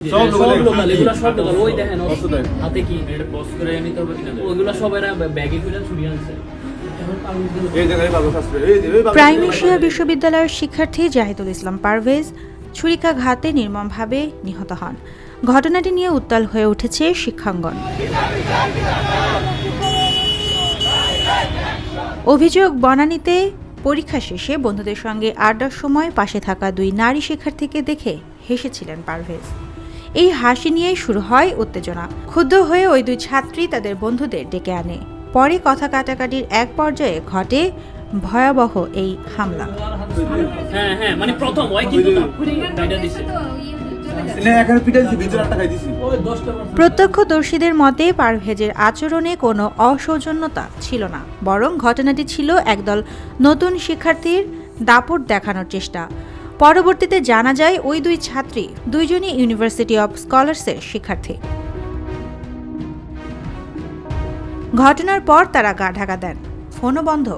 সব লোকাল, এগুলা সব লোকাল। ওই দেখেন হাতে কি ওইগুলা সব এরা ব্যাগে করে ছুরি আনছে। প্রাইম এশিয়া বিশ্ববিদ্যালয়ের শিক্ষার্থী জাহিদুল ইসলাম পারভেজ ছুরিকাঘাতে নির্মমভাবে নিহত হন। ঘটনাটি নিয়ে উত্তাল হয়ে উঠেছে শিক্ষাঙ্গন। অভিযোগ, বনানীতে পরীক্ষা শেষে বন্ধুদের সঙ্গে আড্ডার সময় পাশে থাকা দুই নারী শিক্ষার্থীকে দেখে হেসেছিলেন পারভেজ। এই হাসি নিয়েই শুরু হয় উত্তেজনা। ক্ষুব্ধ হয়ে ওই দুই ছাত্রী তাদের বন্ধুদের ডেকে আনে। পরে কথা কাটাকাটির এক পর্যায়ে ঘটে ভয়াবহ এই হামলা। মানে প্রথম ওই কিন্তু ডাইটা দিছে। প্রত্যক্ষদর্শীদের মতে পারভেজের আচরণে কোনো অসৌজন্যতা ছিল না, বরং ঘটনাটি ছিল একদল নতুন শিক্ষার্থীর দাপট দেখানোর চেষ্টা। পরবর্তীতে জানা যায় ওই দুই ছাত্রী দুইজনই ইউনিভার্সিটি অব স্কলার্সের শিক্ষার্থী। ঘটনার পর তারা গা ঢাকা দেন, ফোনও বন্ধ।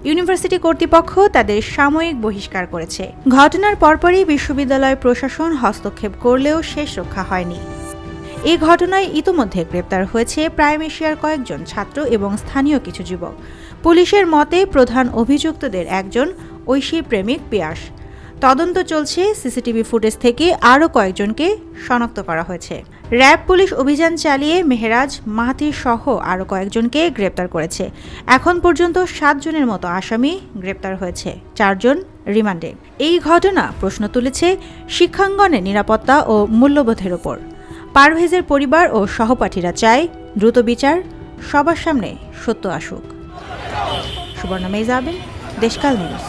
ইউনিভার্সিটি কর্তৃপক্ষ তাদের সাময়িক বহিষ্কার করেছে। ঘটনার পরপরই বিশ্ববিদ্যালয় প্রশাসন হস্তক্ষেপ করলেও শেষ রক্ষা হয়নি। এই ঘটনায় ইতোমধ্যে গ্রেপ্তার হয়েছে প্রাইম এশিয়ার কয়েকজন ছাত্র এবং স্থানীয় কিছু যুবক। পুলিশের মতে প্রধান অভিযুক্তদের একজন ঐশী প্রেমিক পিয়াস। তদন্ত চলছে, সিসিটিভি ফুটেজ থেকে আরও কয়েকজনকে শনাক্ত করা হয়েছে। র্যাব পুলিশ অভিযান চালিয়ে মেহেরাজ, মাহাতির সহ আরও কয়েকজনকে গ্রেপ্তার করেছে। এখন পর্যন্ত 7 জনের মতো আসামি গ্রেপ্তার হয়েছে, 4 জন রিমান্ডে। এই ঘটনা প্রশ্ন তুলেছে শিক্ষাঙ্গনের নিরাপত্তা ও মূল্যবোধের ওপর। পারভেজের পরিবার ও সহপাঠীরা চায় দ্রুত বিচার, সবার সামনে সত্য আসুক। সুবর্ণা মেজাবেন, দেশকাল নিউজ।